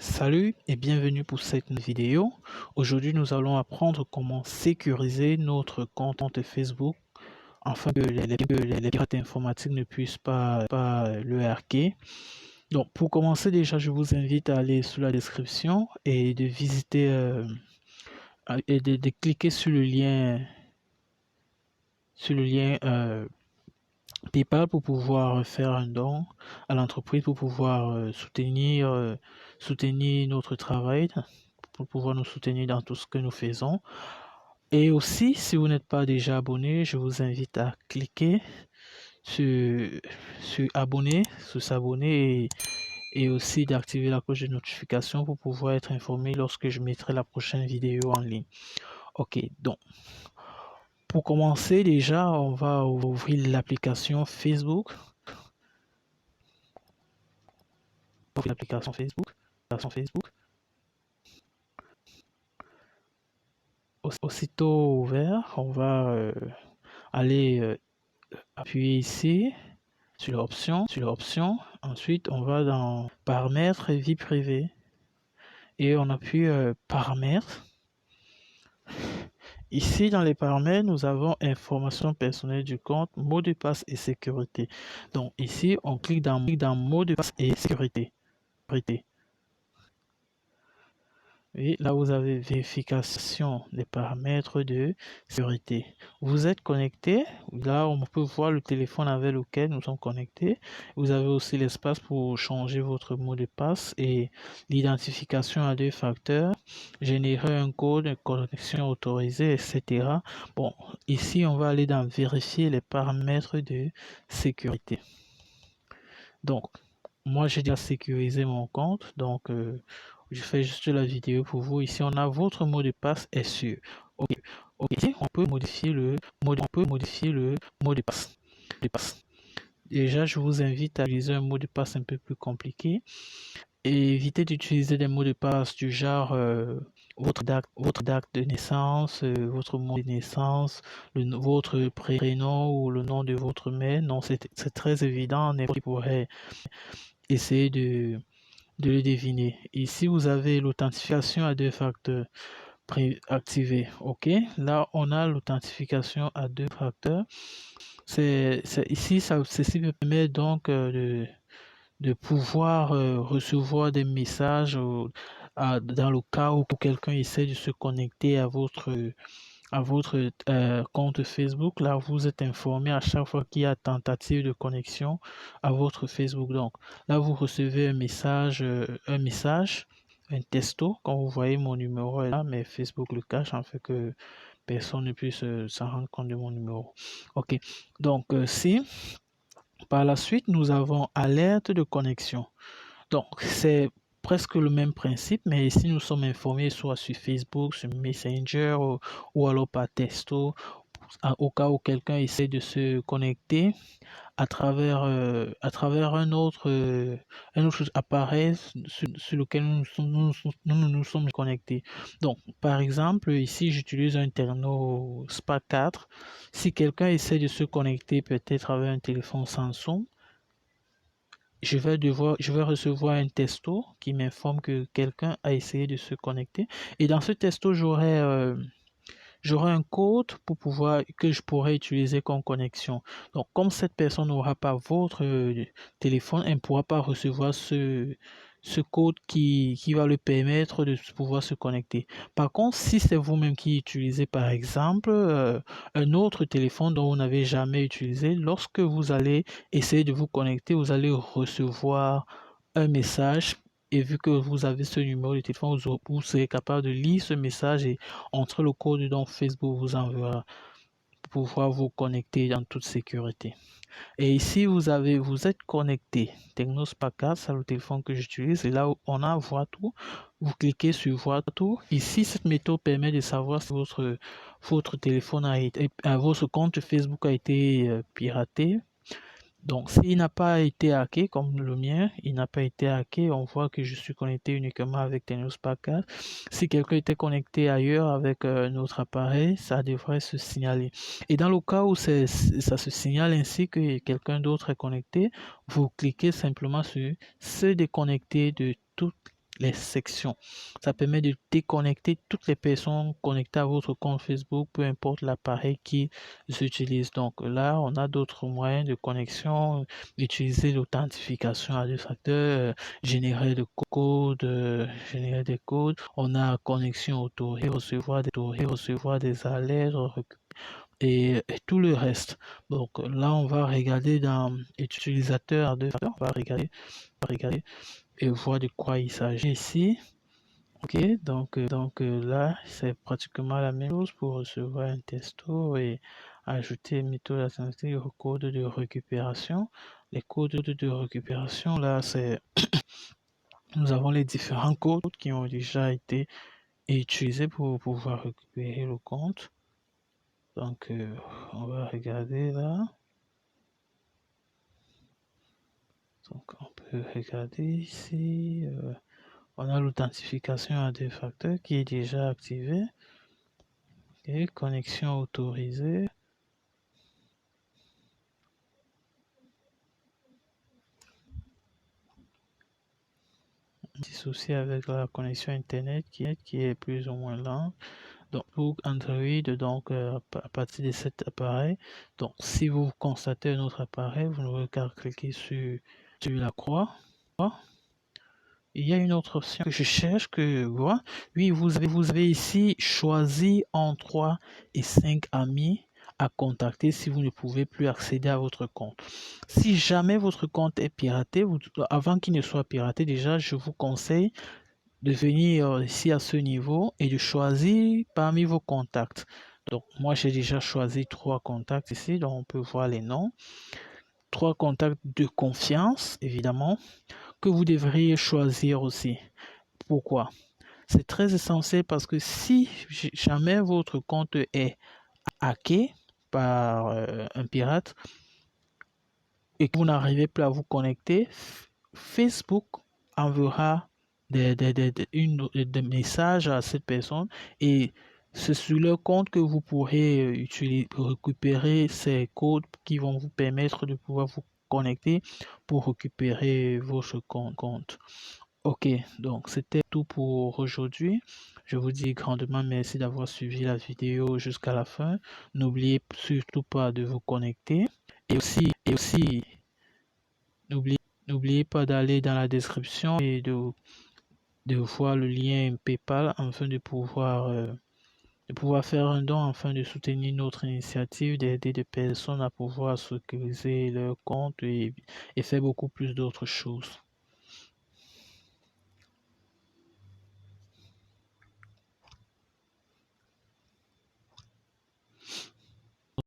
Salut et bienvenue pour cette vidéo. Aujourd'hui, nous allons apprendre comment sécuriser notre compte Facebook afin que les pirates informatiques ne puissent pas le hacker. Donc, pour commencer, déjà, je vous invite à aller sous la description et de visiter et de cliquer sur le lien PayPal pour pouvoir faire un don à l'entreprise, pour pouvoir soutenir notre travail, pour pouvoir nous soutenir dans tout ce que nous faisons. Et aussi, si vous n'êtes pas déjà abonné, je vous invite à cliquer sur abonner, sur s'abonner et aussi d'activer la cloche de notification pour pouvoir être informé lorsque je mettrai la prochaine vidéo en ligne. Ok, donc pour commencer, déjà, on va ouvrir l'application Facebook. L'application Facebook. Aussitôt ouvert, on va aller appuyer ici sur l'option. Ensuite, on va dans paramètres et vie privée et on appuie paramètres. Ici, dans les paramètres, nous avons information personnelle du compte, mot de passe et sécurité. Donc ici, on clique dans mot de passe et sécurité. Et là, vous avez vérification des paramètres de sécurité. Vous êtes connecté. Là, on peut voir le téléphone avec lequel nous sommes connectés. Vous avez aussi l'espace pour changer votre mot de passe et l'identification à 2 facteurs, générer un code de connexion autorisé, etc. Bon, ici, on va aller dans vérifier les paramètres de sécurité. Donc, moi, j'ai déjà sécurisé mon compte. Donc, je fais juste la vidéo pour vous. Ici, on a votre mot de passe est sûr. Ok. Ici, on peut modifier le mot de passe. Déjà, je vous invite à utiliser un mot de passe un peu plus compliqué et éviter d'utiliser des mots de passe du genre votre date de naissance, votre mot de naissance, votre prénom ou le nom de votre mère. Non, c'est très évident. N'importe qui pourrait essayer de le deviner. Ici, vous avez l'authentification à 2 facteurs activée. OK, là, on a l'authentification à 2 facteurs. Ici, ceci me permet donc de pouvoir recevoir des messages dans le cas où quelqu'un essaie de se connecter à votre compte Facebook. Là, vous êtes informé à chaque fois qu'il y a tentative de connexion à votre Facebook. Donc, là, vous recevez un message, un texto. Quand vous voyez mon numéro est là, mais Facebook le cache en fait que personne ne puisse s'en rendre compte de mon numéro. Ok, donc si par la suite nous avons alerte de connexion. Donc, c'est presque le même principe, mais ici nous sommes informés soit sur Facebook, sur Messenger ou alors par texto, au cas où quelqu'un essaie de se connecter à travers un autre appareil sur lequel nous sommes connectés. Donc, par exemple, ici j'utilise un Tecno Spark 4. Si quelqu'un essaie de se connecter peut-être avec un téléphone Samsung, je vais recevoir un texto qui m'informe que quelqu'un a essayé de se connecter. Et dans ce texto, j'aurai un code que je pourrais utiliser comme connexion. Donc, comme cette personne n'aura pas votre téléphone, elle ne pourra pas recevoir ce code qui va lui permettre de pouvoir se connecter. Par contre, si c'est vous-même qui utilisez, par exemple, un autre téléphone dont vous n'avez jamais utilisé, lorsque vous allez essayer de vous connecter, vous allez recevoir un message. Et vu que vous avez ce numéro de téléphone, vous serez capable de lire ce message et entrer le code dont Facebook vous enverra pour pouvoir vous connecter dans toute sécurité. Et ici, vous êtes connecté. Tecno Spark 4, c'est le téléphone que j'utilise. Et là, on a Voir tout. Vous cliquez sur Voir tout. Ici, cette méthode permet de savoir si votre téléphone votre compte Facebook a été piraté. Donc, s'il n'a pas été hacké comme le mien, il n'a pas été hacké, on voit que je suis connecté uniquement avec Tecno Spark 4. Si quelqu'un était connecté ailleurs avec notre appareil, ça devrait se signaler. Et dans le cas où ça se signale ainsi que quelqu'un d'autre est connecté, vous cliquez simplement sur se déconnecter de toute les sections. Ça permet de déconnecter toutes les personnes connectées à votre compte Facebook, peu importe l'appareil qu'ils utilisent. Donc là, on a d'autres moyens de connexion, utiliser l'authentification à deux facteurs, générer le code, générer des codes. On a connexion autorisée, recevoir des alertes, et tout le reste. Donc là, on va regarder dans utilisateur à deux facteurs, on va regarder et voir de quoi il s'agit ici. Ok, donc là, c'est pratiquement la même chose pour recevoir un texto et ajouter une méthode alternative au code de récupération. Les codes de récupération, là, c'est nous avons les différents codes qui ont déjà été utilisés pour pouvoir récupérer le compte. Donc, on va regarder là. Donc, on peut regarder ici. On a l'authentification à deux facteurs qui est déjà activée. Et connexion autorisée. Petit souci avec la connexion internet qui est plus ou moins lente. Donc pour Android, donc à partir de cet appareil, donc si vous constatez un autre appareil, vous n'aurez qu'à cliquer sur la croix. Il y a une autre option que je cherche que voilà. Oui, vous avez ici choisi en 3 et 5 amis à contacter si vous ne pouvez plus accéder à votre compte. Si jamais votre compte est piraté, avant qu'il ne soit piraté, déjà, je vous conseille de venir ici à ce niveau et de choisir parmi vos contacts. Donc, moi, j'ai déjà choisi 3 contacts ici, donc on peut voir les noms. 3 contacts de confiance, évidemment, que vous devriez choisir aussi. Pourquoi? C'est très essentiel parce que si jamais votre compte est hacké par un pirate et que vous n'arrivez plus à vous connecter, Facebook enverra des messages à cette personne et c'est sur leur compte que vous pourrez récupérer ces codes qui vont vous permettre de pouvoir vous connecter pour récupérer votre compte. Ok, donc c'était tout pour aujourd'hui. Je vous dis grandement merci d'avoir suivi la vidéo jusqu'à la fin. N'oubliez surtout pas de vous connecter. Et aussi, n'oubliez pas d'aller dans la description et de voir le lien PayPal afin de pouvoir faire un don afin de soutenir notre initiative d'aider des personnes à pouvoir sécuriser leur compte et faire beaucoup plus d'autres choses.